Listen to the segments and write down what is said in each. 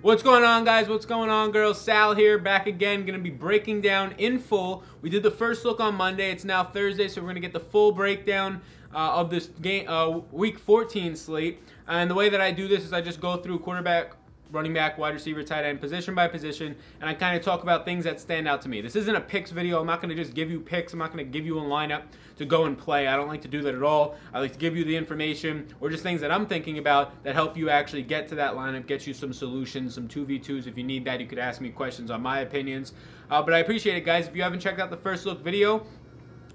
What's going on, guys? What's going on, girls? Sal here, back again. Going to be breaking down in full. We did the first look on Monday. It's now Thursday, so we're going to get the full breakdown of this game, Week 14 slate. And the way that I do this is I just go through quarterback, running back, wide receiver, tight end, position by position, and I kind of talk about things that stand out to me. This isn't a picks video. I'm not going to just give you picks. I'm not going to give you a lineup to go and play. I don't like to do that at all. I like to give you the information or just things that I'm thinking about that help you actually get to that lineup, get you some solutions, some 2v2s. If you need that, you could ask me questions on my opinions. But I appreciate it, guys. If you haven't checked out the first look video,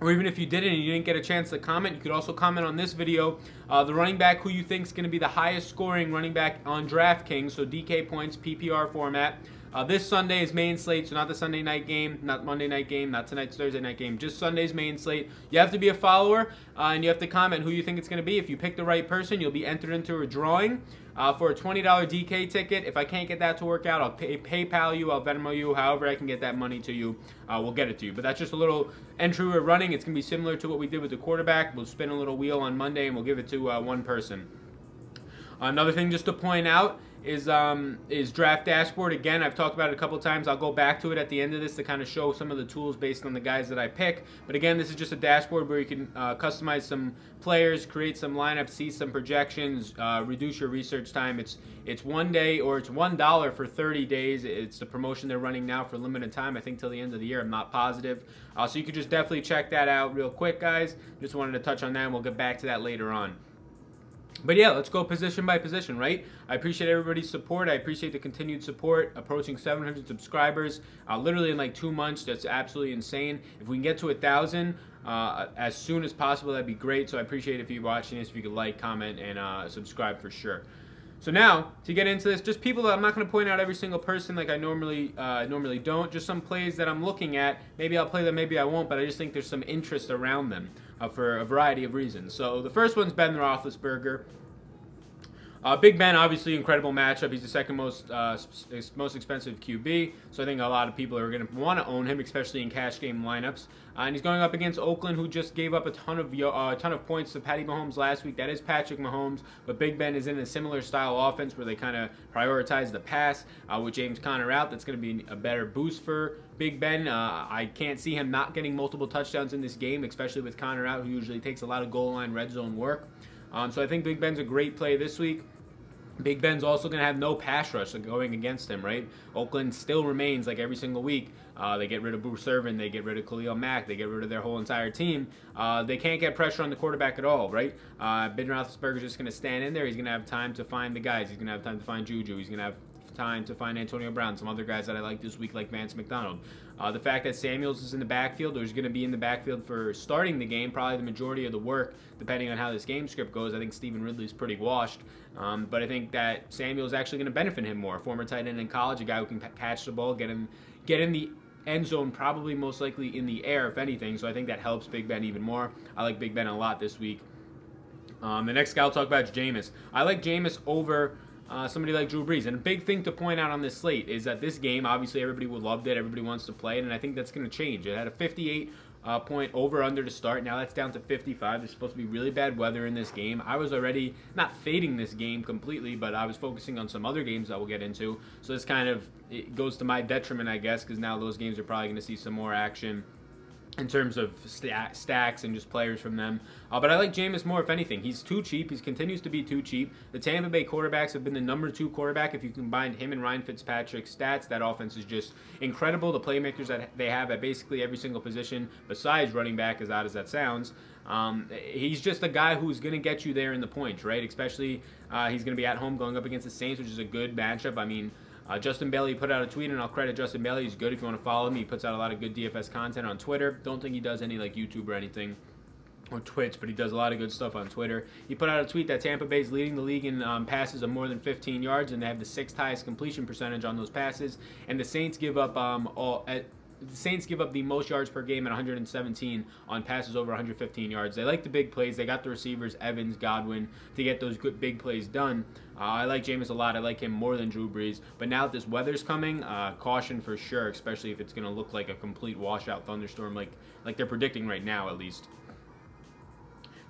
or even if you didn't and you didn't get a chance to comment, you could also comment on this video. The running back who you think is going to be the highest scoring running back on Draftkings, so DK points, PPR format. This Sunday is main slate, so not the Sunday night game, not Monday night game, not tonight's Thursday night game, just Sunday's main slate. You have to be a follower, and you have to comment who you think it's going to be. If you pick the right person, you'll be entered into a drawing for a $20 DK ticket. If I can't get that to work out, I'll PayPal you, I'll Venmo you, however I can get that money to you, we'll get it to you. But that's just a little entry we're running. It's going to be similar to what we did with the quarterback. We'll spin a little wheel on Monday, and we'll give it to one person. Another thing just to point out is Draft Dashboard. Again, I've talked about it a couple times. I'll go back to it at the end of this to kind of show some of the tools based on the guys that I pick. But again, this is just a dashboard where you can customize some players, create some lineups, see some projections, reduce your research time. It's 1 day, or it's $1 for 30 days. It's the promotion they're running now for limited time, I think till the end of the year. I'm not positive. So you could just definitely check that out real quick, guys. Just wanted to touch on that, and we'll get back to that later on. But yeah, let's go position by position, right? I appreciate everybody's support. I appreciate the continued support. Approaching 700 subscribers, literally in like 2 months. That's absolutely insane. If we can get to 1,000 as soon as possible, that'd be great. So I appreciate if you're watching this, if you could like, comment, and subscribe for sure. So now, to get into this, just people that I'm not going to point out every single person like I normally don't. Just some plays that I'm looking at. Maybe I'll play them, maybe I won't, but I just think there's some interest around them for a variety of reasons. So the first one's Ben Roethlisberger. Big Ben, obviously, incredible matchup. He's the second most expensive QB, so I think a lot of people are going to want to own him, especially in cash game lineups. And he's going up against Oakland, who just gave up a ton of points to Patty Mahomes last week. That is Patrick Mahomes, but Big Ben is in a similar style offense where they kind of prioritize the pass with James Conner out. That's going to be a better boost for Big Ben. I can't see him not getting multiple touchdowns in this game, especially with Conner out, who usually takes a lot of goal line red zone work. So I think Big Ben's a great play this week. Big Ben's also going to have no pass rush going against him, right? Oakland still remains, like every single week, they get rid of Bruce Irvin, they get rid of Khalil Mack, they get rid of their whole entire team. They can't get pressure on the quarterback at all, right? Ben Roethlisberger's just going to stand in there. He's going to have time to find the guys. He's going to have time to find Juju. He's going to have time to find Antonio Brown, some other guys that I like this week like Vance Mcdonald. The fact that Samuels is in the backfield, or is going to be in the backfield for starting the game, probably the majority of the work, depending on how this game script goes. I think Stephen Ridley's pretty washed, but I think that Samuel's actually going to benefit him more. Former tight end in college, a guy who can catch the ball, get in the end zone, probably most likely in the air, if anything, so I think that helps Big Ben even more. I like Big Ben a lot this week. The next guy I'll talk about is Jameis. I like Jameis over somebody like Drew Brees. And a big thing to point out on this slate is that this game, obviously everybody would love it, everybody wants to play it, and I think that's going to change. It had a 58 point over-under to start. Now that's down to 55. There's supposed to be really bad weather in this game. I was already not fading this game completely, but I was focusing on some other games that we'll get into. So this kind of goes to my detriment, I guess, because now those games are probably going to see some more action in terms of stacks and just players from them. But I like Jameis more, if anything. He's too cheap. He continues to be too cheap. The Tampa Bay quarterbacks have been the #2 quarterback. If you combine him and Ryan Fitzpatrick's stats, that offense is just incredible. The playmakers that they have at basically every single position, besides running back, as odd as that sounds, he's just a guy who's going to get you there in the points, right? Especially he's going to be at home going up against the Saints, which is a good matchup. I mean, Justin Bailey put out a tweet, and I'll credit Justin Bailey. He's good if you want to follow him. He puts out a lot of good DFS content on Twitter. Don't think he does any like YouTube or anything or Twitch, but he does a lot of good stuff on Twitter. He put out a tweet that Tampa Bay is leading the league in passes of more than 15 yards, and they have the 6th highest completion percentage on those passes. And the Saints give up the most yards per game at 117 on passes over 115 yards. They like the big plays. They got the receivers, Evans, Godwin, to get those good big plays done. I like Jameis a lot. I like him more than Drew Brees. But now that this weather's coming, caution for sure, especially if it's going to look like a complete washout thunderstorm like they're predicting right now, at least.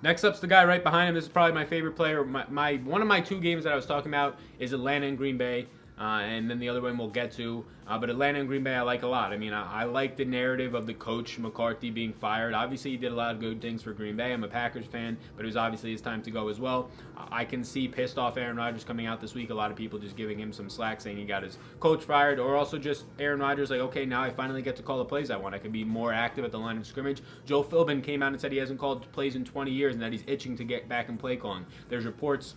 Next up's the guy right behind him. This is probably my favorite player. One of my 2 games that I was talking about is Atlanta and Green Bay. and then the other one we'll get to. But Atlanta and Green Bay I like a lot. I mean, I like the narrative of the coach McCarthy being fired. Obviously, he did a lot of good things for Green Bay. I'm a Packers fan, but it was obviously his time to go as well. I can see pissed off Aaron Rodgers coming out this week. A lot of people just giving him some slack, saying he got his coach fired, or also just Aaron Rodgers like, okay, now I finally get to call the plays I want. I can be more active at the line of scrimmage. Joe Philbin came out and said he hasn't called plays in 20 years and that he's itching to get back in play calling. There's reports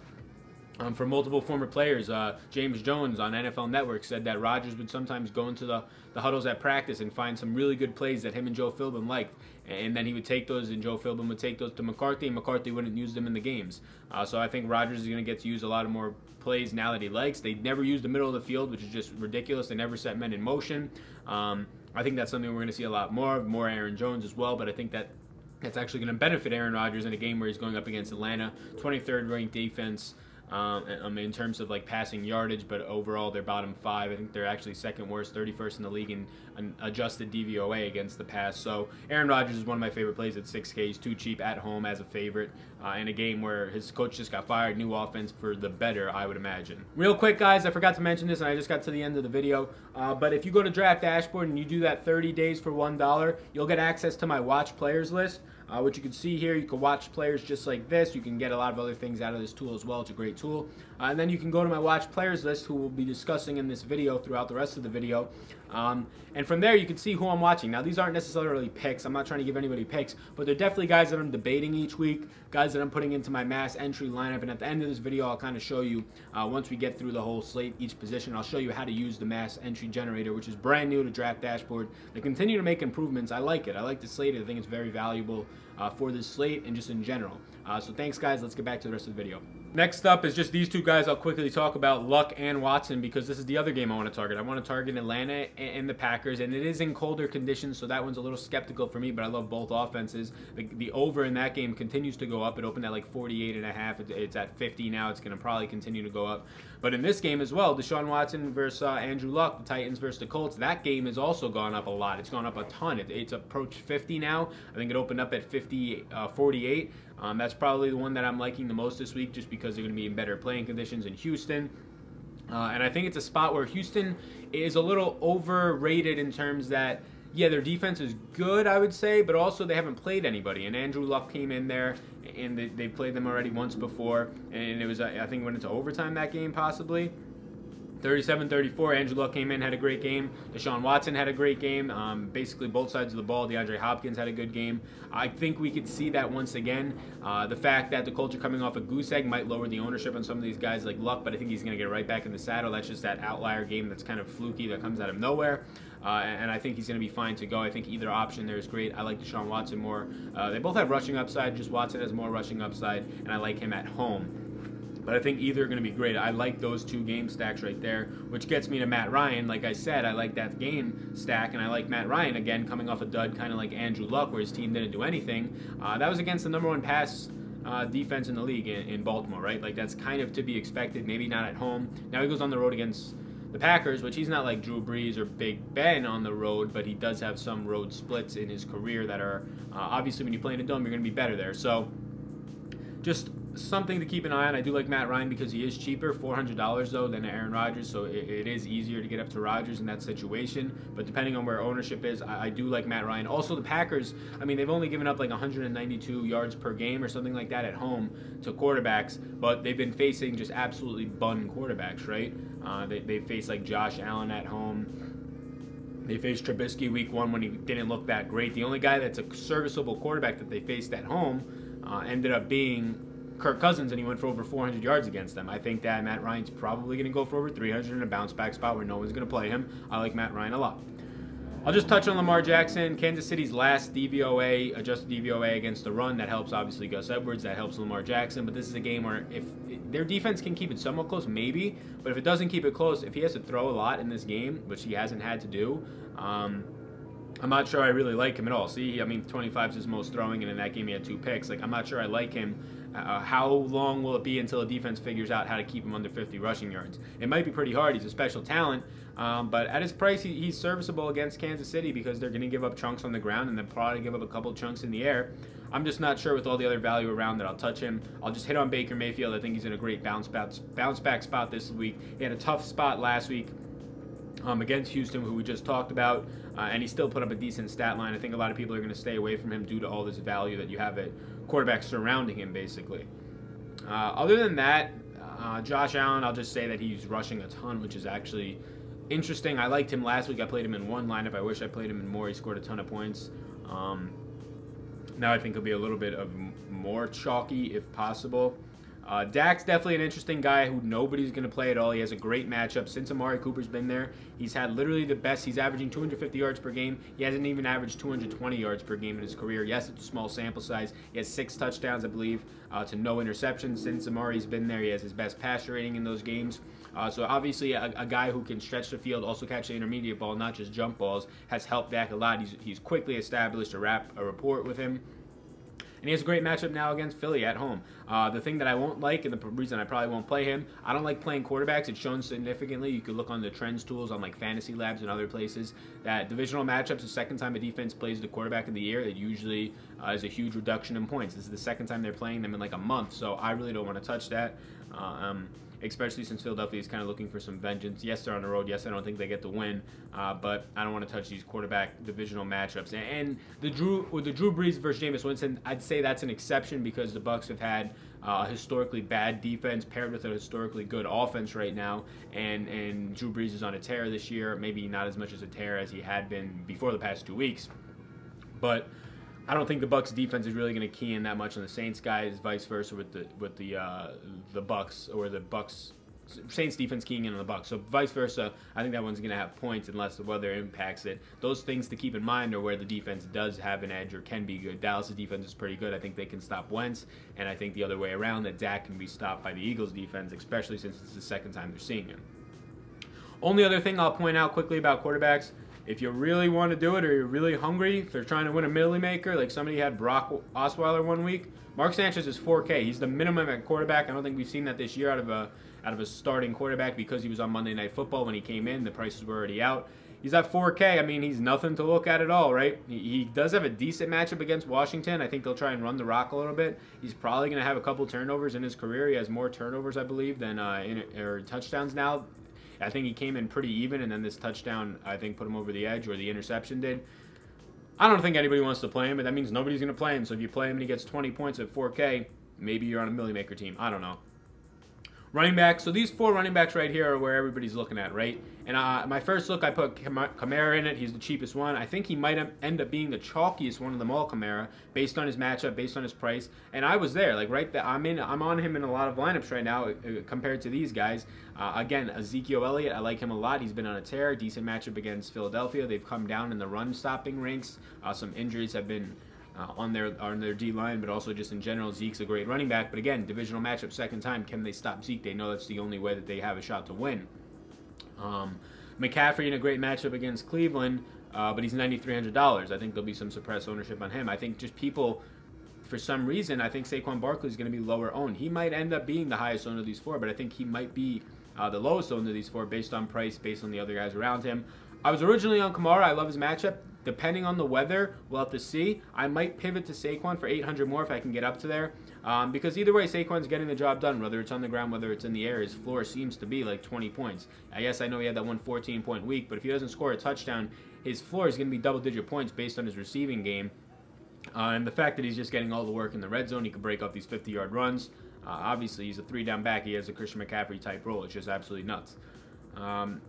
from multiple former players. James Jones on NFL Network said that Rodgers would sometimes go into the huddles at practice and find some really good plays that him and Joe Philbin liked. And then he would take those, and Joe Philbin would take those to McCarthy, and McCarthy wouldn't use them in the games. So I think Rodgers is going to get to use a lot of more plays now that he likes. They never use the middle of the field, which is just ridiculous. They never set men in motion. I think that's something we're going to see a lot more Aaron Jones as well, but I think that's actually going to benefit Aaron Rodgers in a game where he's going up against Atlanta, 23rd ranked defense. In terms of like passing yardage, but overall they're bottom 5. I think they're actually second worst, 31st in the league in an adjusted DVOA against the pass. So Aaron Rodgers is one of my favorite plays at 6K. He's too cheap at home as a favorite in a game where his coach just got fired. New offense for the better, I would imagine. Real quick, guys, I forgot to mention this, and I just got to the end of the video. But if you go to Draft Dashboard and you do that 30 days for $1, you'll get access to my watch players list. Which you can see here. You can watch players just like this. You can get a lot of other things out of this tool as well. It's a great tool. And then you can go to my watch players list, who we'll be discussing in this video throughout the rest of the video. And from there, you can see who I'm watching. Now, these aren't necessarily picks. I'm not trying to give anybody picks, but they're definitely guys that I'm debating each week, guys that I'm putting into my mass entry lineup. And at the end of this video, I'll kind of show you, once we get through the whole slate, each position, I'll show you how to use the mass entry generator, which is brand new to Draft Dashboard. They continue to make improvements. I like it. I like the slate. I think it's very valuable for this slate and just in general. So thanks, guys. Let's get back to the rest of the video. Next up is just these two guys I'll quickly talk about, Luck and Watson, because this is the other game I want to target. I want to target Atlanta and the Packers, and it is in colder conditions, so that one's a little skeptical for me, but I love both offenses. The over in that game continues to go up. It opened at like 48.5. It's at 50 now. It's going to probably continue to go up. But in this game as well, Deshaun Watson versus Andrew Luck, the Titans versus the Colts, that game has also gone up a lot. It's gone up a ton. It's approached 50 now. I think it opened up at 48. That's probably the one that I'm liking the most this week, just because they're going to be in better playing conditions in Houston. And I think it's a spot where Houston is a little overrated in terms that, yeah, their defense is good, I would say, but also they haven't played anybody. And Andrew Luck came in there, and they played them already once before, and it was, I think, went into overtime that game possibly. 37-34, Andrew Luck came in, had a great game. Deshaun Watson had a great game. Basically, both sides of the ball. DeAndre Hopkins had a good game. I think we could see that once again. The fact that the Colts are coming off a goose egg might lower the ownership on some of these guys like Luck, but I think he's going to get right back in the saddle. That's just that outlier game that's kind of fluky, that comes out of nowhere. And I think he's going to be fine to go. I think either option there is great. I like Deshaun Watson more. They both have rushing upside. Just Watson has more rushing upside, and I like him at home. But I think either are going to be great. I like those two game stacks right there, which gets me to Matt Ryan. Like I said, I like that game stack, and I like Matt Ryan, again, coming off a dud, kind of like Andrew Luck, where his team didn't do anything. That was against the #1 pass defense in the league in Baltimore, right? Like, that's kind of to be expected, maybe not at home. Now he goes on the road against the Packers, which he's not like Drew Brees or Big Ben on the road, but he does have some road splits in his career that are, obviously when you play in a dome, you're going to be better there. So just something to keep an eye on. I do like Matt Ryan because he is cheaper, $400 though, than Aaron Rodgers, so it is easier to get up to Rodgers in that situation. But depending on where ownership is, I do like Matt Ryan. Also, the Packers, I mean, they've only given up like 192 yards per game or something like that at home to quarterbacks, but they've been facing just absolutely bun quarterbacks, right? They faced like Josh Allen at home. They faced Trubisky week 1 when he didn't look that great. The only guy that's a serviceable quarterback that they faced at home ended up being Kirk Cousins, and he went for over 400 yards against them. I think that Matt Ryan's probably going to go for over 300 in a bounce-back spot where no one's going to play him. I like Matt Ryan a lot. I'll just touch on Lamar Jackson. Kansas City's last DVOA, adjusted DVOA against the run. That helps, obviously, Gus Edwards. That helps Lamar Jackson. But this is a game where if their defense can keep it somewhat close, maybe. But if it doesn't keep it close, if he has to throw a lot in this game, which he hasn't had to do, I'm not sure I really like him at all. See, I mean, 25 is his most throwing, and in that game he had 2 picks. Like, I'm not sure I like him. How long will it be until a defense figures out how to keep him under 50 rushing yards? It might be pretty hard. He's a special talent, but at his price, he's serviceable against Kansas City because they're going to give up chunks on the ground and they'll probably give up a couple chunks in the air. I'm just not sure with all the other value around that I'll touch him. I'll just hit on Baker Mayfield. I think he's in a great bounce back spot this week. He had a tough spot last week against Houston, who we just talked about, and he still put up a decent stat line. I think a lot of people are going to stay away from him due to all this value that you have at quarterback surrounding him, basically. Other than that, Josh Allen, I'll just say that he's rushing a ton, which is actually interesting. I liked him last week. I played him in one lineup. I wish I played him in more. He scored a ton of points. Now I think he'll be a little bit of more chalky if possible. Dak's definitely an interesting guy who nobody's going to play at all. He has a great matchup. Since Amari Cooper's been there, he's had literally the best. He's averaging 250 yards per game. He hasn't even averaged 220 yards per game in his career. Yes, it's a small sample size. He has 6 touchdowns, I believe, to no interceptions. Since Amari's been there, he has his best passer rating in those games. So obviously a guy who can stretch the field, also catch the intermediate ball, not just jump balls, has helped Dak a lot. He's quickly established a rapport with him. And he has a great matchup now against Philly at home. The thing that I won't like, and the reason I probably won't play him, I don't like playing quarterbacks. It's shown significantly. You could look on the trends tools on like Fantasy Labs and other places that divisional matchups, the second time a defense plays the quarterback of the year, it usually is a huge reduction in points. This is the second time they're playing them in like a month, so I really don't want to touch that. Especially since Philadelphia is kind of looking for some vengeance. Yes, they're on the road. Yes, I don't think they get the win, but I don't want to touch these quarterback divisional matchups. And the Drew Brees versus Jameis Winston, I'd say that's an exception because the Bucs have had a historically bad defense paired with a historically good offense right now, and Drew Brees is on a tear this year. Maybe not as much as a tear as he had been before the past 2 weeks, but I don't think the Bucs defense is really going to key in that much on the Saints guys. Vice versa with the Bucs, or the Bucs Saints defense keying in on the Bucs. So vice versa, I think that one's going to have points unless the weather impacts it. Those things to keep in mind are where the defense does have an edge or can be good. Dallas' defense is pretty good. I think they can stop Wentz, and I think the other way around, that Dak can be stopped by the Eagles' defense, especially since it's the second time they're seeing him. Only other thing I'll point out quickly about quarterbacks, if you really want to do it or you're really hungry, if they're trying to win a Millie Maker, like somebody had Brock Osweiler one week, Mark Sanchez is 4K. He's the minimum at quarterback. I don't think we've seen that this year out of a starting quarterback because he was on Monday Night Football when he came in. The prices were already out. He's at 4K. I mean, he's nothing to look at all, right? He does have a decent matchup against Washington. I think they'll try and run the rock a little bit. He's probably going to have a couple turnovers in his career. He has more turnovers, I believe, than touchdowns now. I think he came in pretty even, and then this touchdown, I think, put him over the edge, or the interception did. I don't think anybody wants to play him, but that means nobody's going to play him. So if you play him and he gets 20 points at 4K, maybe you're on a Millie Maker team. I don't know. Running backs. So these 4 running backs right here are where everybody's looking at, right? And my first look, I put Kamara in it. He's the cheapest one. I think he might end up being the chalkiest one of them all, Kamara, based on his matchup, based on his price. And I was there, like right there. I'm on him in a lot of lineups right now compared to these guys. Again, Ezekiel Elliott, I like him a lot. He's been on a tear. Decent matchup against Philadelphia. They've come down in the run-stopping ranks. Some injuries have been on their D-line, but also just in general, Zeke's a great running back. But again, divisional matchup, second time. Can they stop Zeke? They know that's the only way that they have a shot to win. McCaffrey in a great matchup against Cleveland, but he's $9,300. I think there'll be some suppressed ownership on him. I think just people, for some reason, I think Saquon Barkley is going to be lower owned. He might end up being the highest owned of these 4, but I think he might be the lowest owned of these 4 based on price, based on the other guys around him. I was originally on Kamara. I love his matchup. Depending on the weather, we'll have to see. I might pivot to Saquon for 800 more if I can get up to there. Because either way, Saquon's getting the job done, whether it's on the ground, whether it's in the air. His floor seems to be like 20 points. Yes, I know he had that one 14-point week, but if he doesn't score a touchdown, his floor is going to be double-digit points based on his receiving game. And the fact that he's just getting all the work in the red zone, he can break up these 50-yard runs. Obviously, he's a 3-down back. He has a Christian McCaffrey-type role. It's just absolutely nuts.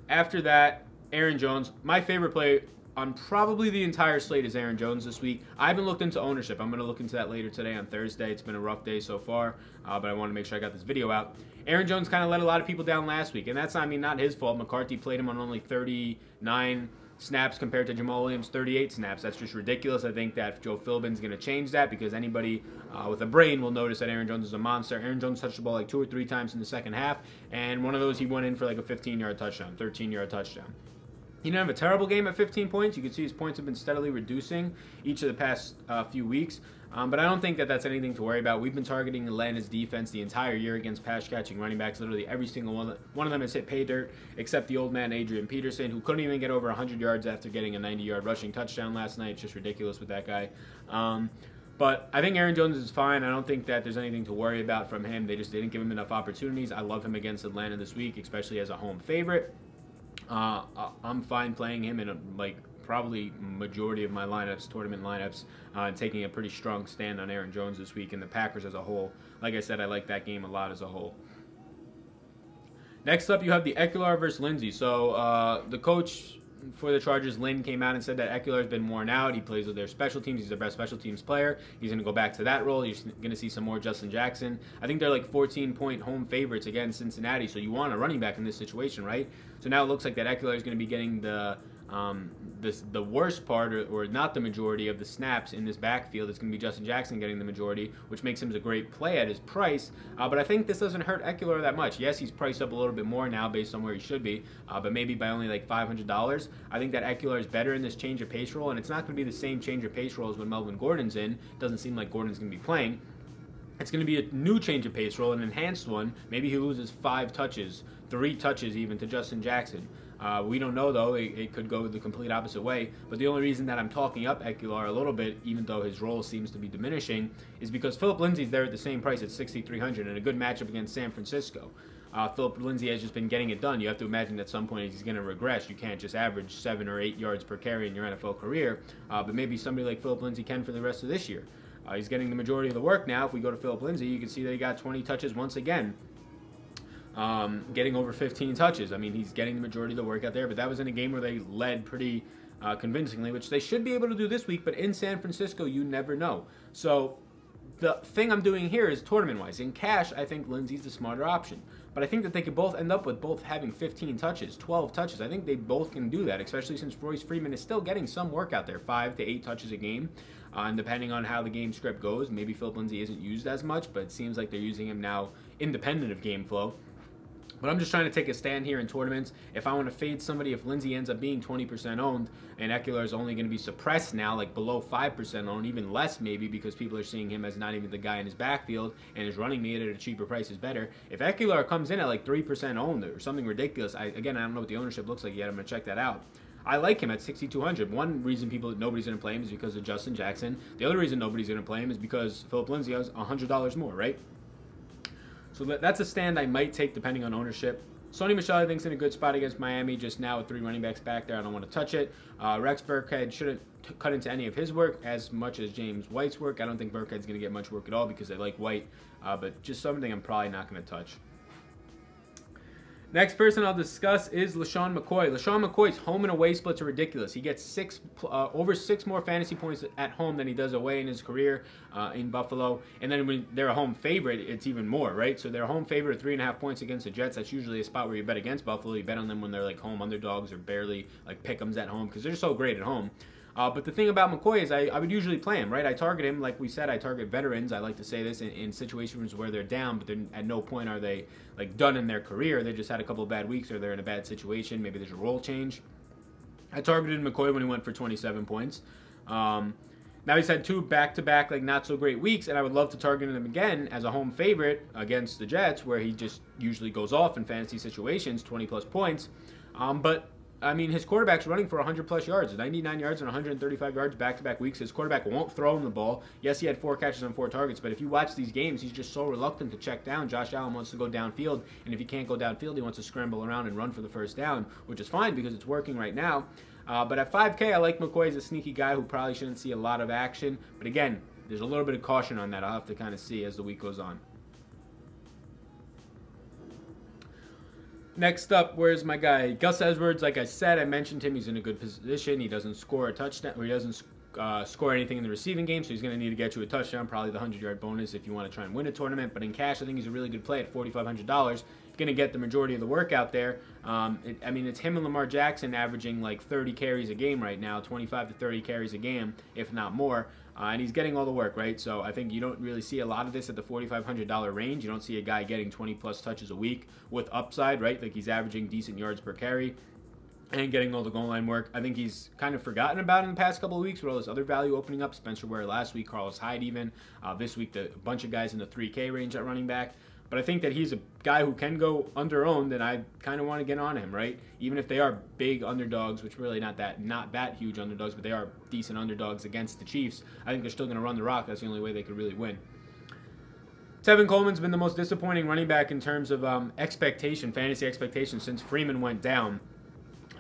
After that, Aaron Jones. My favorite play on probably the entire slate is Aaron Jones this week. I haven't looked into ownership. I'm going to look into that later today on Thursday. It's been a rough day so far, but I want to make sure I got this video out. Aaron Jones kind of let a lot of people down last week, and that's, I mean, not his fault. McCarthy played him on only 39 snaps compared to Jamal Williams' 38 snaps. That's just ridiculous. I think that Joe Philbin's going to change that because anybody with a brain will notice that Aaron Jones is a monster. Aaron Jones touched the ball like 2 or 3 times in the second half, and one of those he went in for like a 15-yard touchdown, 13-yard touchdown. He didn't have a terrible game at 15 points. You can see his points have been steadily reducing each of the past few weeks. But I don't think that that's anything to worry about. We've been targeting Atlanta's defense the entire year against pass-catching running backs. Literally every single one of them has hit pay dirt, except the old man Adrian Peterson, who couldn't even get over 100 yards after getting a 90-yard rushing touchdown last night. It's just ridiculous with that guy. But I think Aaron Jones is fine. I don't think that there's anything to worry about from him. They just didn't give him enough opportunities. I love him against Atlanta this week, especially as a home favorite. I'm fine playing him in probably majority of my lineups, tournament lineups, and taking a pretty strong stand on Aaron Jones this week and the Packers as a whole. Like I said, I like that game a lot as a whole. Next up, you have the Ekeler versus Lindsey. So the coach for the Chargers, Lynn, came out and said that Ekeler has been worn out. He plays with their special teams. He's their best special teams player. He's going to go back to that role. You're going to see some more Justin Jackson. I think they're like 14-point home favorites against Cincinnati, so you want a running back in this situation, right? So now it looks like that Ekeler is going to be getting the worst part, or not the majority of the snaps in this backfield. It's going to be Justin Jackson getting the majority, which makes him a great play at his price. But I think this doesn't hurt Ekeler that much. Yes, he's priced up a little bit more now based on where he should be, but maybe by only like $500. I think that Ekeler is better in this change of pace role, and it's not going to be the same change of pace role as when Melvin Gordon's in. It doesn't seem like Gordon's going to be playing. It's going to be a new change of pace role, an enhanced one. Maybe he loses 5 touches, 3 touches even to Justin Jackson. We don't know, though. It could go the complete opposite way. But the only reason that I'm talking up Ekeler a little bit, even though his role seems to be diminishing, is because Phillip Lindsay's there at the same price at $6,300 and a good matchup against San Francisco. Phillip Lindsay has just been getting it done. You have to imagine at some point he's going to regress. You can't just average 7 or 8 yards per carry in your NFL career. But maybe somebody like Phillip Lindsay can for the rest of this year. He's getting the majority of the work now. If we go to Phillip Lindsay, you can see that he got 20 touches once again. Getting over 15 touches. I mean, he's getting the majority of the work out there, but that was in a game where they led pretty convincingly, which they should be able to do this week, but in San Francisco, you never know. So the thing I'm doing here is tournament-wise. In cash, I think Lindsay's the smarter option, but I think that they could both end up with both having 15 touches, 12 touches. I think they both can do that, especially since Royce Freeman is still getting some work out there, 5 to 8 touches a game. And depending on how the game script goes, maybe Phillip Lindsay isn't used as much, but it seems like they're using him now independent of game flow. But I'm just trying to take a stand here in tournaments. If I want to fade somebody, if Lindsay ends up being 20% owned and Ekeler is only going to be suppressed now, like below 5% owned, even less maybe because people are seeing him as not even the guy in his backfield and his running mate at a cheaper price is better. If Ekeler comes in at like 3% owned or something ridiculous, again, I don't know what the ownership looks like yet. I'm going to check that out. I like him at 6,200. One reason nobody's going to play him is because of Justin Jackson. The other reason nobody's going to play him is because Phillip Lindsay has $100 more, right? So that's a stand I might take depending on ownership. Sony Michel, I think, is in a good spot against Miami just now with 3 running backs back there. I don't want to touch it. Rex Burkhead shouldn't cut into any of his work as much as James White's work. I don't think Burkhead's going to get much work at all because I like White, but just something I'm probably not going to touch. Next person I'll discuss is Lesean McCoy. Lesean McCoy's home and away splits are ridiculous. He gets over 6 more fantasy points at home than he does away in his career in Buffalo. And then when they're a home favorite, it's even more, right? So they're a home favorite at 3.5 points against the Jets. That's usually a spot where you bet against Buffalo. You bet on them when they're like home underdogs or barely like pick'ems at home because they're so great at home. But the thing about McCoy is I would usually play him, right? I target him, like we said, I target veterans. I like to say this in situations where they're down, but at no point are they like done in their career. They just had a couple of bad weeks or they're in a bad situation. Maybe there's a role change. I targeted McCoy when he went for 27 points. Now he's had 2 back-to-back like not so great weeks, and I would love to target him again as a home favorite against the Jets, where he just usually goes off in fantasy situations, 20-plus points. But I mean, his quarterback's running for 100-plus yards, 99 yards and 135 yards back-to-back weeks. His quarterback won't throw him the ball. Yes, he had 4 catches on 4 targets, but if you watch these games, he's just so reluctant to check down. Josh Allen wants to go downfield, and if he can't go downfield, he wants to scramble around and run for the first down, which is fine because it's working right now. But at 5K, I like McCoy as a sneaky guy who probably shouldn't see a lot of action. But again, there's a little bit of caution on that. I'll have to kind of see as the week goes on. Next up, where's my guy? Gus Edwards, like I said, I mentioned him. He's in a good position. He doesn't score a touchdown, or he doesn't score anything in the receiving game, so he's going to need to get you a touchdown, probably the 100-yard bonus if you want to try and win a tournament. But in cash, I think he's a really good play at $4,500. He's going to get the majority of the work out there. I mean, it's him and Lamar Jackson averaging like 30 carries a game right now, 25 to 30 carries a game, if not more. And he's getting all the work, right? So I think you don't really see a lot of this at the $4,500 range. You don't see a guy getting 20-plus touches a week with upside, right? Like he's averaging decent yards per carry and getting all the goal line work. I think he's kind of forgotten about in the past couple of weeks with all this other value opening up. Spencer Ware last week, Carlos Hyde even. This week, a bunch of guys in the 3K range at running back. But I think that he's a guy who can go under-owned, and I kind of want to get on him, right? Even if they are big underdogs, which really not that huge underdogs, but they are decent underdogs against the Chiefs. I think they're still going to run the rock. That's the only way they could really win. Tevin Coleman's been the most disappointing running back in terms of fantasy expectation since Freeman went down.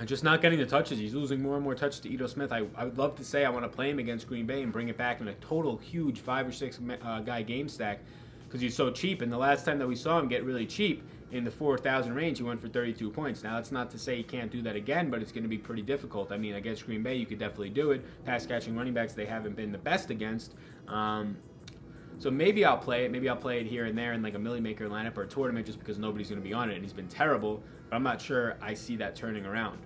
Just not getting the touches. He's losing more and more touches to Ito Smith. I would love to say I want to play him against Green Bay and bring it back in a total huge 5 or 6 guy game stack because he's so cheap. And the last time that we saw him get really cheap in the 4,000 range, he went for 32 points. Now, that's not to say he can't do that again, but it's going to be pretty difficult. I mean, against Green Bay, you could definitely do it. Pass-catching running backs, they haven't been the best against. So maybe I'll play it. Maybe I'll play it here and there in like a Millie Maker lineup or a tournament just because nobody's going to be on it. And he's been terrible, but I'm not sure I see that turning around.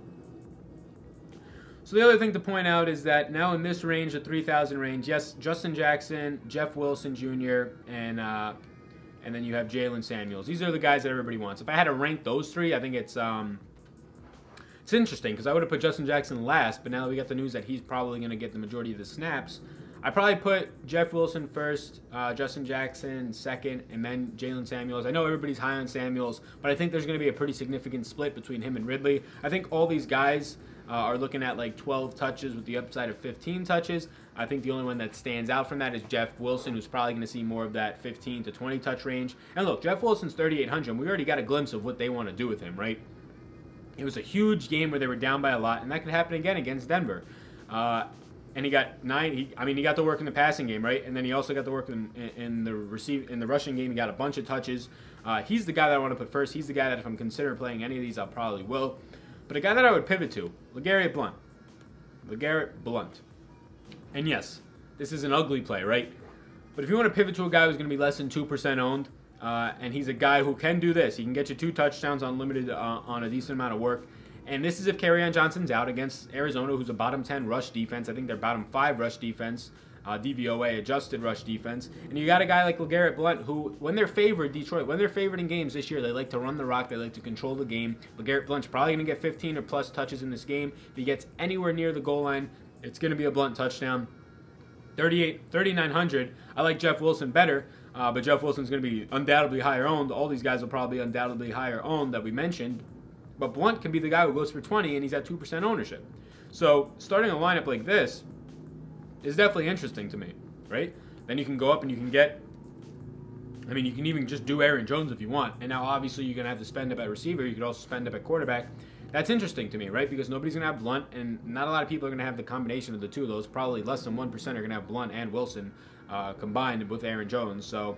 So the other thing to point out is that now in this range, the 3,000 range, yes, Justin Jackson, Jeff Wilson Jr., and then you have Jalen Samuels. These are the guys that everybody wants. If I had to rank those three, I think it's interesting because I would have put Justin Jackson last, but now that we got the news that he's probably going to get the majority of the snaps, I probably put Jeff Wilson first, Justin Jackson second, and then Jalen Samuels. I know everybody's high on Samuels, but I think there's going to be a pretty significant split between him and Ridley. I think all these guys are looking at like 12 touches with the upside of 15 touches. I think the only one that stands out from that is Jeff Wilson, who's probably going to see more of that 15 to 20 touch range. And look, Jeff Wilson's 3,800, and we already got a glimpse of what they want to do with him, right? It was a huge game where they were down by a lot, and that could happen again against Denver. And he got 9. He got to work in the passing game, right? And then he also got to work in the rushing game. He got a bunch of touches. He's the guy that I want to put first. He's the guy that if I'm considering playing any of these, I'll probably will. But a guy that I would pivot to, Legarrette Blount. Legarrette Blount. And yes, this is an ugly play, right? But if you want to pivot to a guy who's going to be less than 2% owned, and he's a guy who can do this, he can get you 2 touchdowns unlimited on a decent amount of work. And this is if Kerryon Johnson's out against Arizona, who's a bottom 10 rush defense. I think they're bottom 5 rush defense, DVOA, adjusted rush defense. And you got a guy like Legarrette Blount who, when they're favored, Detroit, when they're favored in games this year, they like to run the rock. They like to control the game. Legarrette Blount's probably going to get 15 or plus touches in this game. If he gets anywhere near the goal line, it's going to be a Blount touchdown. 3,900. I like Jeff Wilson better, but Jeff Wilson's going to be undoubtedly higher owned. All these guys will probably be undoubtedly higher owned that we mentioned. But Blount can be the guy who goes for 20 and he's at 2% ownership. So starting a lineup like this is definitely interesting to me, right? Then you can go up and you can get, I mean, you can even just do Aaron Jones if you want. And now obviously you're going to have to spend up at receiver. You could also spend up at quarterback. That's interesting to me, right? Because nobody's going to have Blount, and not a lot of people are going to have the combination of the two of those. Probably less than 1% are going to have Blount and Wilson combined with Aaron Jones. So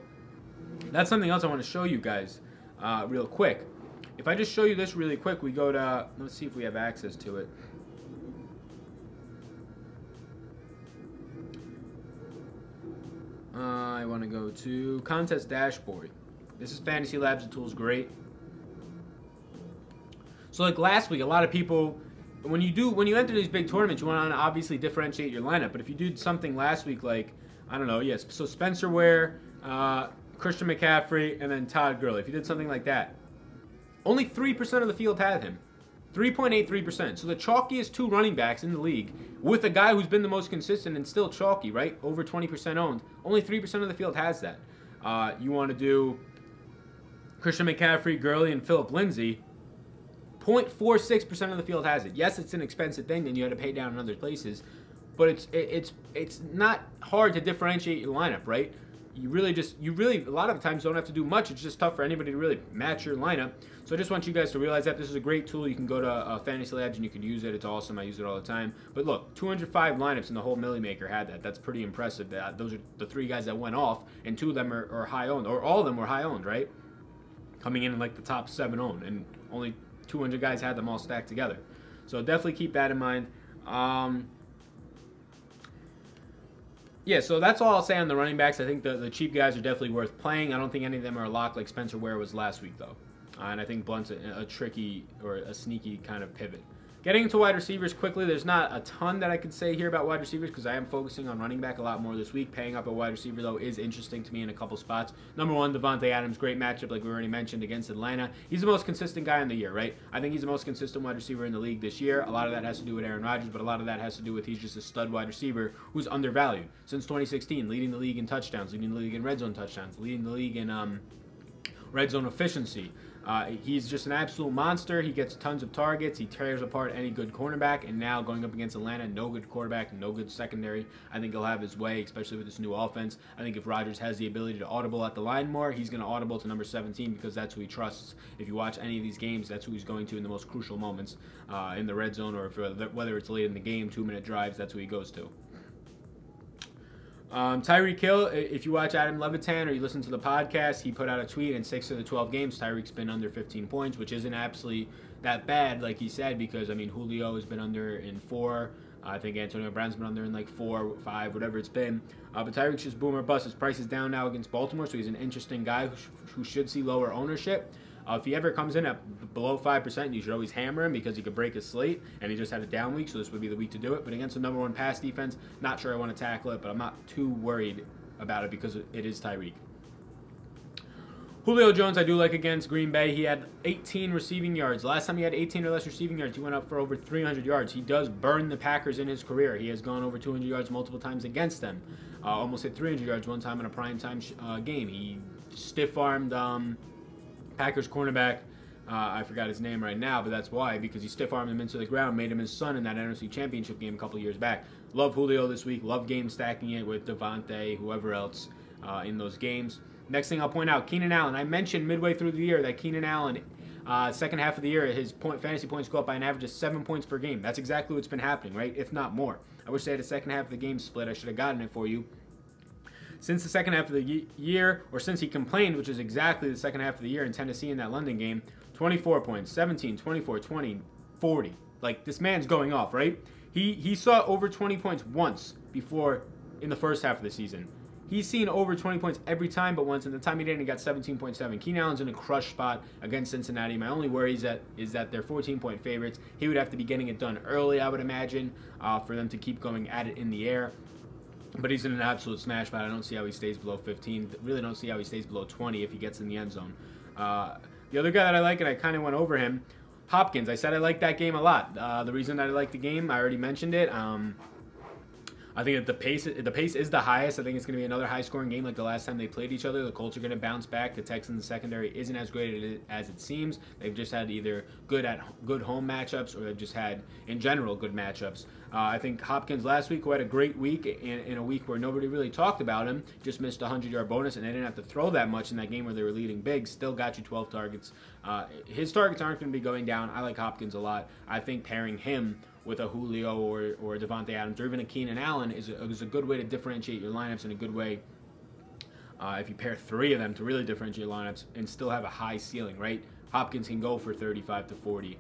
that's something else I want to show you guys real quick. If I just show you this really quick, we go to, let's see if we have access to it. I want to go to Contest Dashboard. This is Fantasy Labs. The tool's great. So like last week, a lot of people, when you enter these big tournaments, you want to obviously differentiate your lineup. But if you did something last week like, I don't know, yes, so Spencer Ware, Christian McCaffrey, and then Todd Gurley. If you did something like that, only 3% of the field had him. 3.83%. So the chalkiest 2 running backs in the league with a guy who's been the most consistent and still chalky, right? Over 20% owned. Only 3% of the field has that. You want to do Christian McCaffrey, Gurley, and Phillip Lindsay. 0.46% of the field has it. Yes, it's an expensive thing, then you had to pay down in other places. But it's not hard to differentiate your lineup, right? You really a lot of times don't have to do much. It's just tough for anybody to really match your lineup. So I just want you guys to realize that this is a great tool. You can go to Fantasy Labs and you can use it. It's awesome. I use it all the time. But look, 205 lineups in the whole Millie Maker had that. That's pretty impressive. Those are the 3 guys that went off, and 2 of them are high owned, or all of them were high owned, right? Coming in like the top 7 owned, and only 200 guys had them all stacked together. So definitely keep that in mind. Yeah, so that's all I'll say on the running backs. I think the cheap guys are definitely worth playing. I don't think any of them are a lock like Spencer Ware was last week, though. And I think Blunt's a tricky or a sneaky kind of pivot. Getting into wide receivers quickly, there's not a ton that I could say here about wide receivers because I am focusing on running back a lot more this week. Paying up a wide receiver, though, is interesting to me in a couple spots. Number 1, Devontae Adams, great matchup like we already mentioned against Atlanta. He's the most consistent guy in the year, right? I think he's the most consistent wide receiver in the league this year. A lot of that has to do with Aaron Rodgers, but a lot of that has to do with he's just a stud wide receiver who's undervalued. Since 2016, leading the league in touchdowns, leading the league in red zone touchdowns, leading the league in red zone efficiency. He's just an absolute monster. He gets tons of targets. He tears apart any good cornerback. And now going up against Atlanta, no good quarterback, no good secondary. I think he'll have his way, especially with this new offense. I think if Rodgers has the ability to audible at the line more, he's going to audible to number 17 because that's who he trusts. If you watch any of these games, that's who he's going to in the most crucial moments in the red zone, or whether it's late in the game, 2-minute drives, that's who he goes to. Tyreek Hill, if you watch Adam Levitan or you listen to the podcast, he put out a tweet, in 6 of the 12 games, Tyreek's been under 15 points, which isn't absolutely that bad, like he said, because, I mean, Julio has been under in 4. I think Antonio Brown's been under in like 4, 5, whatever it's been. But Tyreek's just boom or bust. His price is down now against Baltimore, so he's an interesting guy who should see lower ownership. If he ever comes in at below 5%, you should always hammer him because he could break his slate, and he just had a down week, so this would be the week to do it. But against the number 1 pass defense, not sure I want to tackle it, but I'm not too worried about it because it is Tyreek. Julio Jones, I do like against Green Bay. He had 18 receiving yards. Last time he had 18 or less receiving yards, he went up for over 300 yards. He does burn the Packers in his career. He has gone over 200 yards multiple times against them. Almost hit 300 yards one time in a primetime game. He stiff-armed Packers cornerback, I forgot his name right now, but that's why, because he stiff-armed him into the ground, made him his son in that NFC Championship game a couple years back. Love Julio this week. Love game stacking it with Devontae, whoever else in those games. Next thing I'll point out, Keenan Allen. I mentioned midway through the year that Keenan Allen, second half of the year, his fantasy points go up by an average of 7 points per game. That's exactly what's been happening, right? If not more. I wish they had a second half of the game split. I should have gotten it for you. Since the second half of the year, or since he complained, which is exactly the second half of the year in Tennessee in that London game, 24 points, 17, 24, 20, 40. Like, this man's going off, right? He saw over 20 points once before in the first half of the season. He's seen over 20 points every time but once, and the time he didn't, he got 17.7. Keenan Allen's in a crush spot against Cincinnati. My only worry is that they're 14-point favorites. He would have to be getting it done early, I would imagine, for them to keep going at it in the air. But he's in an absolute smash spot. I don't see how he stays below 15. Really don't see how he stays below 20 if he gets in the end zone. The other guy that I like, and I kind of went over him, Hopkins. I said I liked that game a lot. The reason that I like the game, I already mentioned it. I think that the pace is the highest. I think it's going to be another high-scoring game like the last time they played each other. The Colts are going to bounce back. The Texans' secondary isn't as great as it seems. They've just had either good home matchups, or they've just had, in general, good matchups. I think Hopkins last week, who had a great week in a week where nobody really talked about him, just missed a 100-yard bonus, and they didn't have to throw that much in that game where they were leading big, still got you 12 targets. His targets aren't going to be going down. I like Hopkins a lot. I think pairing him with a Julio or Devontae Adams or even a Keenan Allen is a good way to differentiate your lineups, and a good way if you pair 3 of them to really differentiate your lineups and still have a high ceiling, right? Hopkins can go for 35 to 40.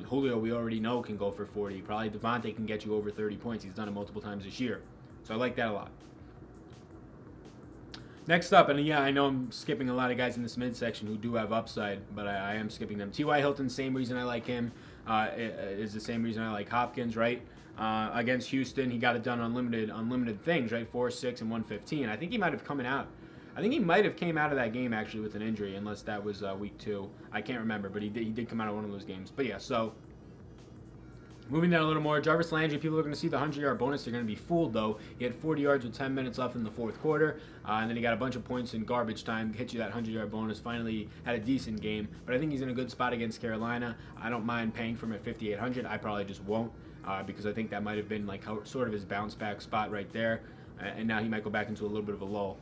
Julio, we already know, can go for 40. Probably Devontae can get you over 30 points. He's done it multiple times this year. So I like that a lot. Next up, and yeah, I know I'm skipping a lot of guys in this midsection who do have upside, but I am skipping them. T.Y. Hilton, same reason I like him, is the same reason I like Hopkins, right? Against Houston, he got it done unlimited things, right? 4, 6, and 115. I think he might have come out. I think he might have came out of that game actually with an injury, unless that was week 2. I can't remember, but he did come out of one of those games. But yeah, so moving down a little more, Jarvis Landry, people are going to see the 100-yard bonus. They're going to be fooled, though. He had 40 yards with 10 minutes left in the fourth quarter, and then he got a bunch of points in garbage time, hit you that 100-yard bonus, finally had a decent game. But I think he's in a good spot against Carolina. I don't mind paying for him at 5,800. I probably just won't, because I think that might have been like sort of his bounce-back spot right there, and now he might go back into a little bit of a lull.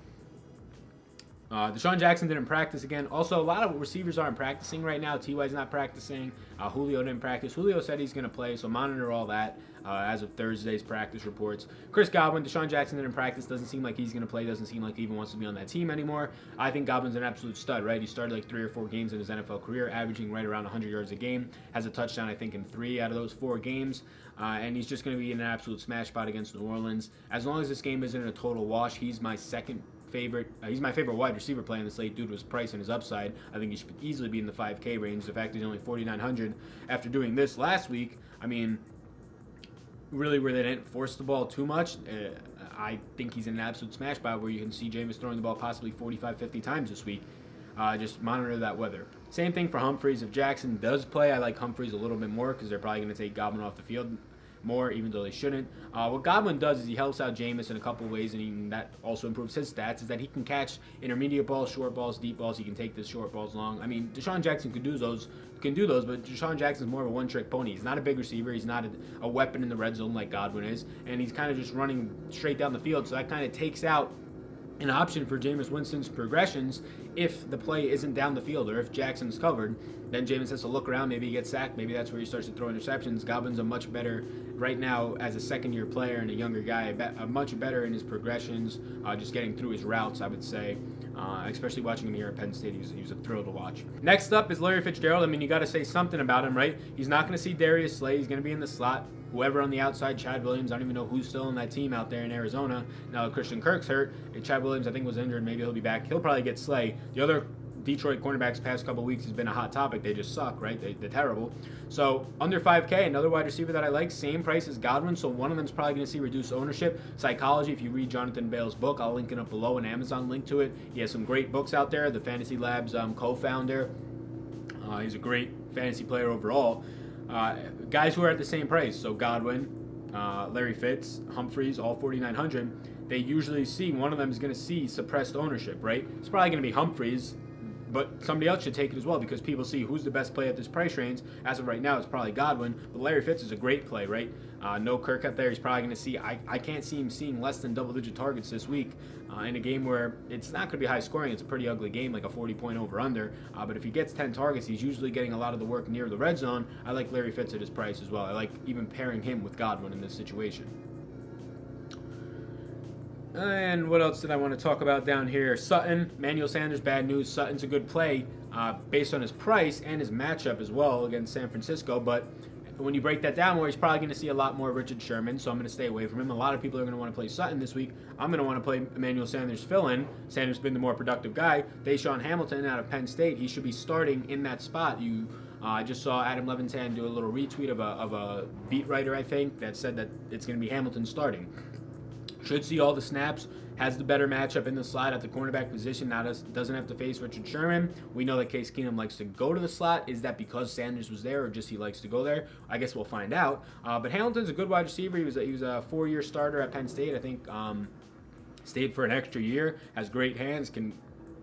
Deshaun Jackson didn't practice again. Also, a lot of receivers aren't practicing right now. T.Y.'s not practicing. Julio didn't practice. Julio said he's going to play, so monitor all that as of Thursday's practice reports. Chris Godwin, Deshaun Jackson didn't practice. Doesn't seem like he's going to play. Doesn't seem like he even wants to be on that team anymore. I think Godwin's an absolute stud, right? He started like 3 or 4 games in his NFL career, averaging right around 100 yards a game. Has a touchdown, I think, in 3 out of those 4 games. And he's just going to be in an absolute smash spot against New Orleans. As long as this game isn't a total wash, he's my he's my favorite wide receiver play in the slate due to his price and his upside. I think he should easily be in the 5K range. The fact he's only 4,900 after doing this last week, I mean, really where they didn't force the ball too much, I think he's in an absolute smash spot where you can see Jameis throwing the ball possibly 45, 50 times this week. Just monitor that weather. Same thing for Humphries. If Jackson does play, I like Humphries a little bit more because they're probably going to take Godwin off the field. more, even though they shouldn't. What Godwin does is he helps out Jameis in a couple ways, and that also improves his stats, is that he can catch intermediate balls, short balls, deep balls. He can take the short balls long. I mean, Deshaun Jackson can do those, but Deshaun Jackson's more of a one-trick pony. He's not a big receiver. He's not a weapon in the red zone like Godwin is, and he's kind of just running straight down the field, so that kind of takes out an option for Jameis Winston's progressions. If the play isn't down the field or if Jackson's covered, then Jameis has to look around. Maybe he gets sacked. Maybe that's where he starts to throw interceptions. Godwin's a much better, right now, as a second-year player and a younger guy, much better in his progressions, just getting through his routes, I would say. Especially watching him here at Penn State, he was a thrill to watch. Next up is Larry Fitzgerald. I mean, you got to say something about him, right? He's not going to see Darius Slay. He's going to be in the slot. Whoever on the outside, Chad Williams, I don't even know who's still on that team out there in Arizona. Now Christian Kirk's hurt. Chad Williams, I think, was injured. Maybe he'll be back. He'll probably get Slay. The other Detroit cornerbacks past couple weeks has been a hot topic. They just suck, right? They're terrible. So under 5K, another wide receiver that I like, same price as Godwin. So one of them's probably going to see reduced ownership. Psychology, if you read Jonathan Bale's book, I'll link it up below, an Amazon link to it. He has some great books out there. The Fantasy Labs co-founder. He's a great fantasy player overall. Guys who are at the same price, so Godwin, Larry Fitz, Humphreys, all 4,900, they usually see, one of them is going to see suppressed ownership, right? It's probably going to be Humphreys, but somebody else should take it as well because people see who's the best play at this price range. As of right now, it's probably Godwin, but Larry Fitz is a great play, right? No Kirk out there. He's probably going to see, I can't see him seeing less than double-digit targets this week in a game where it's not going to be high scoring. It's a pretty ugly game, like a 40-point over-under. But if he gets 10 targets, he's usually getting a lot of the work near the red zone. I like Larry Fitz at his price as well. I like even pairing him with Godwin in this situation. And what else did I want to talk about down here? Sutton, Emmanuel Sanders, bad news. Sutton's a good play based on his price and his matchup as well against San Francisco, but when you break that down more, he's probably going to see a lot more Richard Sherman, so I'm going to stay away from him. A lot of people are going to want to play Sutton this week. I'm going to want to play Emmanuel Sanders fill-in. Sanders has been the more productive guy. Deshaun Hamilton out of Penn State, he should be starting in that spot. I just saw Adam Levinson do a little retweet of a beat writer, I think, that said that it's going to be Hamilton starting. Should see all the snaps, has the better matchup in the slot at the cornerback position, now doesn't have to face Richard Sherman. We know that Case Keenum likes to go to the slot. Is that because Sanders was there or just he likes to go there? I guess we'll find out. But Hamilton's a good wide receiver. He was a 4-year starter at Penn State. I think stayed for an extra year, has great hands,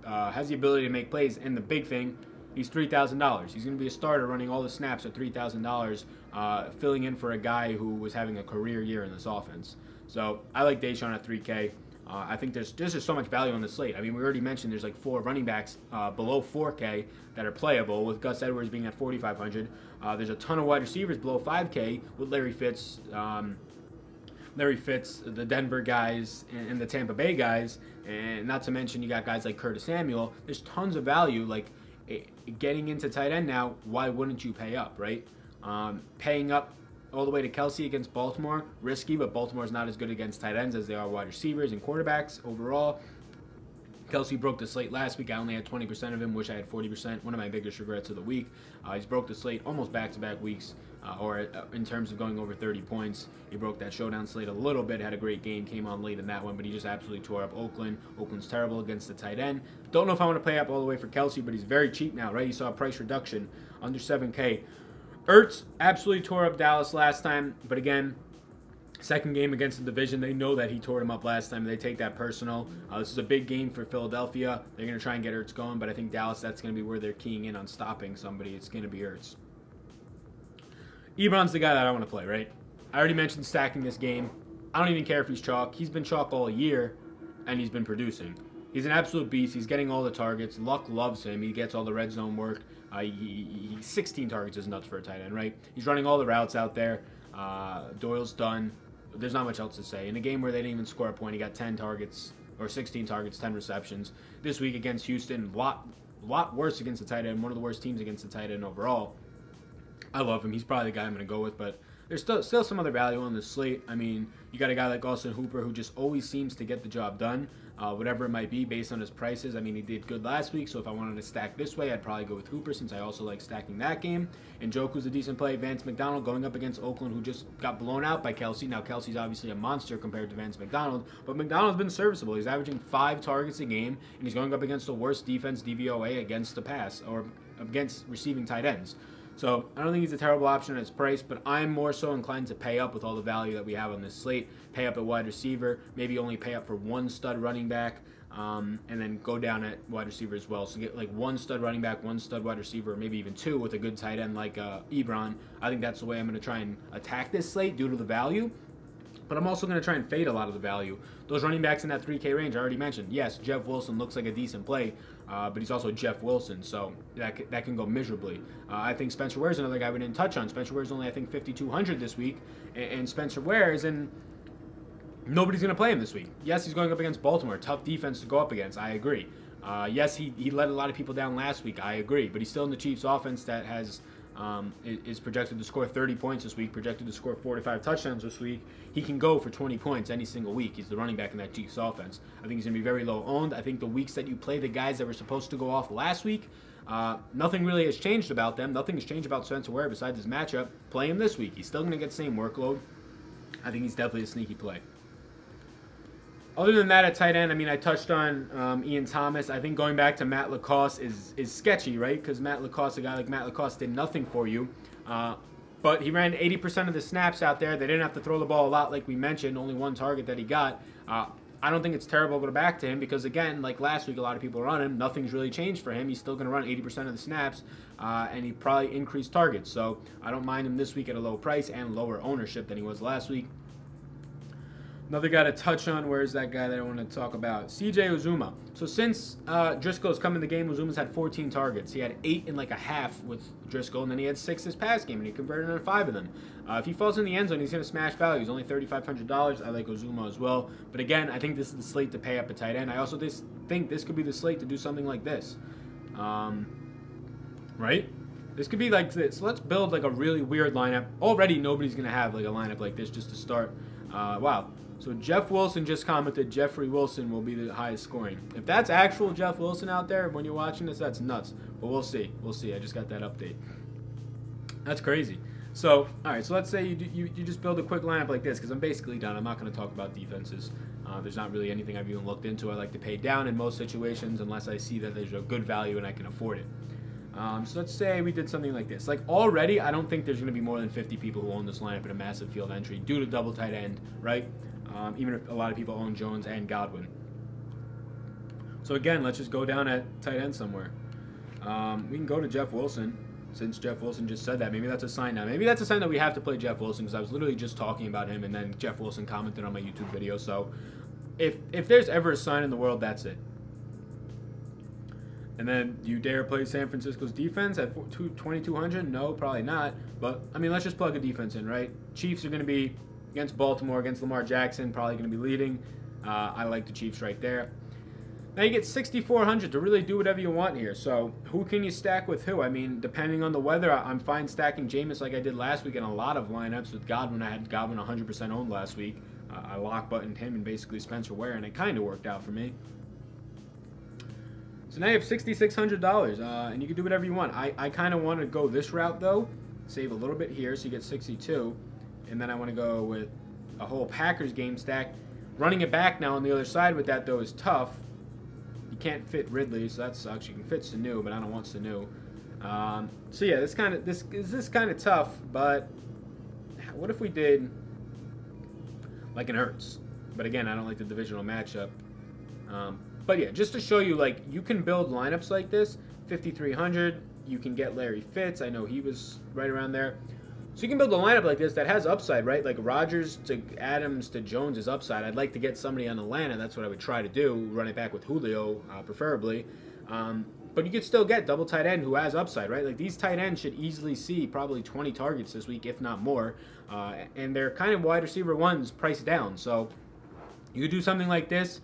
has the ability to make plays, and the big thing, he's $3,000. He's going to be a starter running all the snaps at $3,000, filling in for a guy who was having a career year in this offense. So I like Deshaun at 3K. I think there's just so much value on the slate. I mean, we already mentioned there's like 4 running backs below 4K that are playable, with Gus Edwards being at 4,500. There's a ton of wide receivers below 5K with Larry Fitz, the Denver guys, and the Tampa Bay guys, and not to mention you got guys like Curtis Samuel. There's tons of value. Like getting into tight end now, why wouldn't you pay up, right? Paying up all the way to Kelsey against Baltimore, risky, but Baltimore's not as good against tight ends as they are wide receivers and quarterbacks overall. Kelsey broke the slate last week. I only had 20% of him. Wish I had 40%. One of my biggest regrets of the week. He's broke the slate almost back-to-back weeks, or in terms of going over 30 points. He broke that showdown slate a little bit, had a great game, came on late in that one, but he just absolutely tore up Oakland. Oakland's terrible against the tight end. Don't know if I want to pay up all the way for Kelsey, but he's very cheap now, right? You saw a price reduction under 7K. Ertz absolutely tore up Dallas last time, but again, second game against the division, they know that he tore him up last time. They take that personal. This is a big game for Philadelphia. They're going to try and get Ertz going, but I think Dallas, that's going to be where they're keying in on stopping somebody. It's going to be Ertz. Ebron's the guy that I want to play, right? I already mentioned stacking this game. I don't even care if he's chalk. He's been chalk all year, and he's been producing. He's an absolute beast. He's getting all the targets. Luck loves him. He gets all the red zone work. 16 targets is nuts for a tight end, right? He's running all the routes out there. Doyle's done. There's not much else to say. In a game where they didn't even score a point, he got 10 targets, or 16 targets, 10 receptions. This week against Houston, a lot worse against the tight end. One of the worst teams against the tight end overall. I love him. He's probably the guy I'm going to go with, but there's still some other value on the slate. I mean, you got a guy like Austin Hooper who just always seems to get the job done, whatever it might be based on his prices. I mean, he did good last week, so if I wanted to stack this way, I'd probably go with Hooper since I also like stacking that game. And Njoku's a decent play. Vance Mcdonald going up against Oakland, who just got blown out by Kelsey. Now, Kelsey's obviously a monster compared to Vance Mcdonald, but McDonald's been serviceable. He's averaging 5 targets a game, and he's going up against the worst defense DVOA against the pass, or against receiving tight ends. So I don't think he's a terrible option at his price, but I'm more so inclined to pay up with all the value that we have on this slate. Pay up at wide receiver, maybe only pay up for one stud running back, and then go down at wide receiver as well. So get like one stud running back, one stud wide receiver, or maybe even two with a good tight end like Ebron. I think that's the way I'm going to try and attack this slate due to the value. But I'm also going to try and fade a lot of the value. Those running backs in that 3K range, I already mentioned. Yes, Jeff Wilson looks like a decent play, but he's also Jeff Wilson, so that can go miserably. I think Spencer Ware's another guy we didn't touch on. Spencer Ware's only, I think, 5,200 this week, and Spencer Ware is in. Nobody's going to play him this week. Yes, he's going up against Baltimore. Tough defense to go up against. I agree. Yes, he let a lot of people down last week. I agree. But he's still in the Chiefs offense that has is projected to score 30 points this week, projected to score 45 touchdowns this week. He can go for 20 points any single week. He's the running back in that Chiefs offense. I think he's going to be very low owned. I think the weeks that you play the guys that were supposed to go off last week, nothing really has changed about them. Nothing has changed about Spencer Ware besides his matchup. Play him this week. He's still going to get the same workload. I think he's definitely a sneaky play. Other than that, at tight end, I mean, I touched on Ian Thomas. I think going back to Matt LaCosse is sketchy, right? Because Matt LaCosse, a guy like Matt LaCosse, did nothing for you. But he ran 80% of the snaps out there. They didn't have to throw the ball a lot, like we mentioned. Only one target that he got. I don't think it's terrible to go back to him because, again, like last week, a lot of people are on him. Nothing's really changed for him. He's still going to run 80% of the snaps, and he probably increased targets. So I don't mind him this week at a low price and lower ownership than he was last week. Another guy to touch on, where's that guy that I want to talk about? CJ Uzomah. So since Driscoll's come in the game, Uzuma's had 14 targets. He had 8 in like a half with Driscoll, and then he had 6 this past game, and he converted on 5 of them. If he falls in the end zone, he's going to smash value. He's only $3,500. I like Uzomah as well. But again, I think this is the slate to pay up a tight end. I also think this could be the slate to do something like this. Right? This could be like this. Let's build like a really weird lineup. Already nobody's going to have like a lineup like this just to start. Wow. So Jeff Wilson just commented Jeffrey Wilson will be the highest scoring. If that's actual Jeff Wilson out there when you're watching this, that's nuts. But we'll see. We'll see. I just got that update. That's crazy. So, all right. So let's say you just build a quick lineup like this because I'm basically done. I'm not going to talk about defenses. There's not really anything I've even looked into. I like to pay down in most situations unless I see that there's a good value and I can afford it. So let's say we did something like this. Like already, I don't think there's going to be more than 50 people who own this lineup in a massive field entry due to double tight end, right? Even if a lot of people own Jones and Godwin. So again, let's just go down at tight end somewhere. We can go to Jeff Wilson, since Jeff Wilson just said that. Maybe that's a sign now. Maybe that's a sign that we have to play Jeff Wilson, because I was literally just talking about him, and then Jeff Wilson commented on my YouTube video. So if there's ever a sign in the world, that's it. And then, do you dare play San Francisco's defense at 2,200? No, probably not. But, I mean, let's just plug a defense in, right? Chiefs are going to be against Baltimore, against Lamar Jackson, probably going to be leading. I like the Chiefs right there. Now you get 6,400 to really do whatever you want here. So who can you stack with who? I mean, depending on the weather, I'm fine stacking Jameis like I did last week in a lot of lineups with Godwin. I had Godwin 100% owned last week. I lock buttoned him and basically Spencer Ware, and it kind of worked out for me. So now you have $6,600, and you can do whatever you want. I kind of want to go this route, though. Save a little bit here, so you get 62. And then I want to go with a whole Packers game stack. Running it back now on the other side with that, though, is tough. You can't fit Ridley, so that sucks. You can fit Sanu, but I don't want Sanu. So yeah, this is kind of tough. But what if we did like an Ertz? But again, I don't like the divisional matchup. But yeah, just to show you, like, you can build lineups like this. 5,300. You can get Larry Fitz. I know he was right around there. So you can build a lineup like this that has upside, right? Like Rodgers to Adams to Jones is upside. I'd like to get somebody on Atlanta. That's what I would try to do. Run it back with Julio, preferably. But you could still get double tight end who has upside, right? Like these tight ends should easily see probably 20 targets this week, if not more. And they're kind of wide receiver ones priced down. So you could do something like this.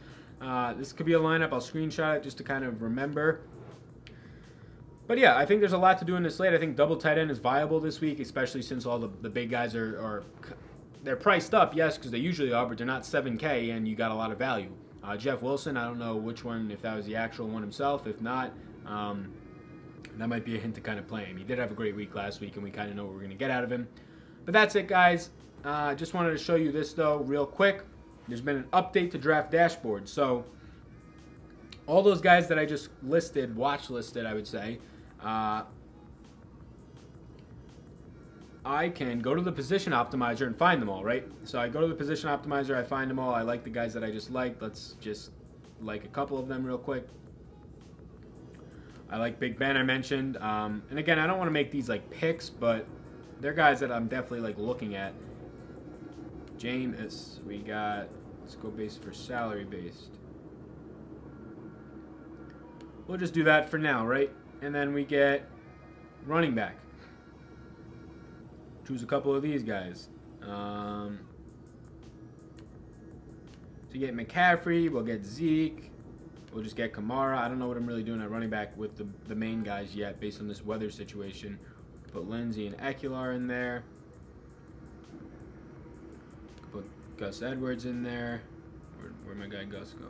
This could be a lineup. I'll screenshot it just to kind of remember. But yeah, I think there's a lot to do in this slate. I think double tight end is viable this week, especially since all the big guys they're priced up, yes, because they usually are, but they're not 7K, and you got a lot of value. Jeff Wilson, I don't know which one, if that was the actual one himself. If not, that might be a hint to kind of play him. He did have a great week last week, and we kind of know what we're going to get out of him. But that's it, guys. Just wanted to show you this, though, real quick. There's been an update to Draft Dashboard. So all those guys that I just listed, watch listed, I would say, I can go to the position optimizer and find them all, right? So I go to the position optimizer, I find them all. I like the guys that I just liked. Let's just like a couple of them real quick. I like Big Ben, I mentioned. And again, I don't want to make these like picks, but they're guys that I'm definitely like looking at. Jameis, we got, let's go based for salary based. We'll just do that for now, right? And then we get running back. Choose a couple of these guys. To get McCaffrey, we'll get Zeke. We'll just get Kamara. I don't know what I'm really doing at running back with the main guys yet based on this weather situation. Put Lindsey and Ekeler in there. Put Gus Edwards in there. Where'd my guy Gus go?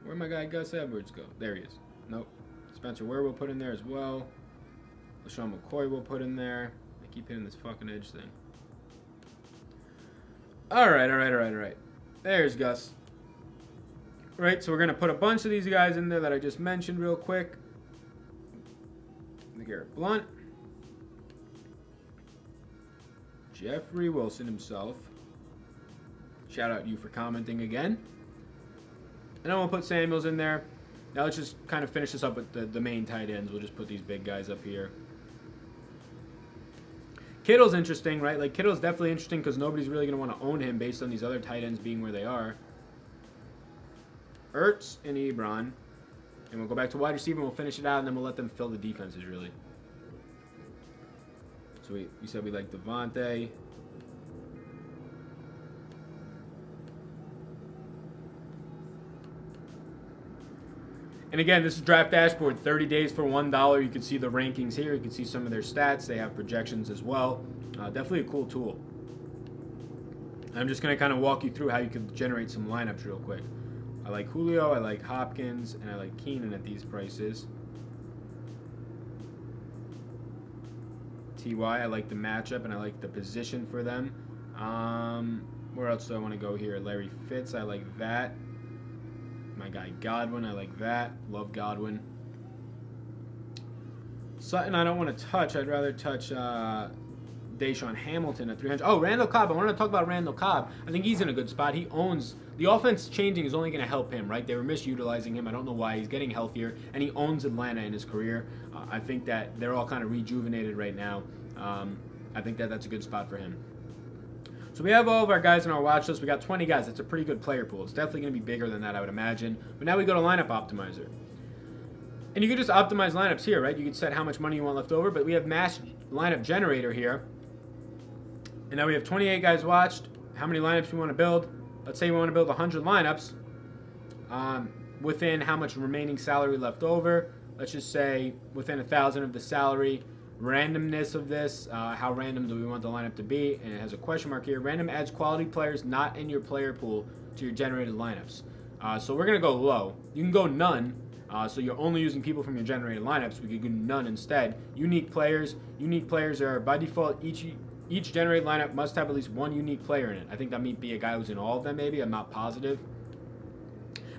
Where'd my guy Gus Edwards go? There he is. Nope. Spencer Ware will put in there as well. Lesean McCoy will put in there. I keep hitting this fucking edge thing. Alright. There's Gus. Right, so we're going to put a bunch of these guys in there that I just mentioned real quick. Legarrette Blount. Jeffrey Wilson himself. Shout out to you for commenting again. And then we'll put Samuels in there. Now let's just kind of finish this up with the main tight ends. We'll just put these big guys up here. Kittle's interesting, right? Like, Kittle's definitely interesting because nobody's really going to want to own him based on these other tight ends being where they are. Ertz and Ebron. And we'll go back to wide receiver and we'll finish it out, and then we'll let them fill the defenses, really. So we said we like Devontae. And again, this is Draft Dashboard, 30 days for $1. You can see the rankings here. You can see some of their stats. They have projections as well. Definitely a cool tool. I'm just going to kind of walk you through how you can generate some lineups real quick. I like Julio, I like Hopkins, and I like Keenan at these prices. T.Y., I like the matchup, and I like the position for them. Where else do I want to go here? Larry Fitz, I like that. My guy Godwin, I like that. Love Godwin. Sutton, I don't want to touch. I'd rather touch Deshaun Hamilton at 300. Oh, Randall Cobb. I want to talk about Randall Cobb. I think he's in a good spot. He owns... The offense changing is only going to help him, right? They were misutilizing him. I don't know why. He's getting healthier, and he owns Atlanta in his career. I think that they're all kind of rejuvenated right now. I think that that's a good spot for him. So we have all of our guys on our watch list. We got 20 guys. That's a pretty good player pool. It's definitely going to be bigger than that, I would imagine. But now we go to lineup optimizer. And you can just optimize lineups here, right? You can set how much money you want left over. But we have mass lineup generator here. And now we have 28 guys watched. How many lineups we want to build? Let's say we want to build 100 lineups. Within how much remaining salary left over. Let's just say within 1,000 of the salary. Randomness of this, how random do we want the lineup to be? And it has a question mark here. Random adds quality players not in your player pool to your generated lineups. So we're going to go low. You can go none. So you're only using people from your generated lineups. We could go none instead. Unique players. Unique players are, by default, each generated lineup must have at least one unique player in it. I think that might be a guy who's in all of them, maybe. I'm not positive.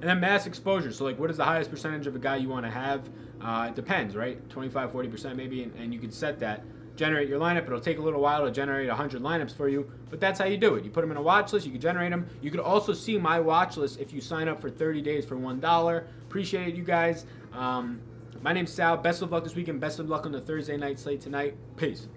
And then mass exposure. So, like, what is the highest percentage of a guy you want to have? It depends, right? 25, 40% maybe, and you can set that. Generate your lineup. It'll take a little while to generate 100 lineups for you, but that's how you do it. You put them in a watch list. You can generate them. You could also see my watch list if you sign up for 30 days for $1. Appreciate it, you guys. My name's Sal. Best of luck this weekend. Best of luck on the Thursday night slate tonight. Peace.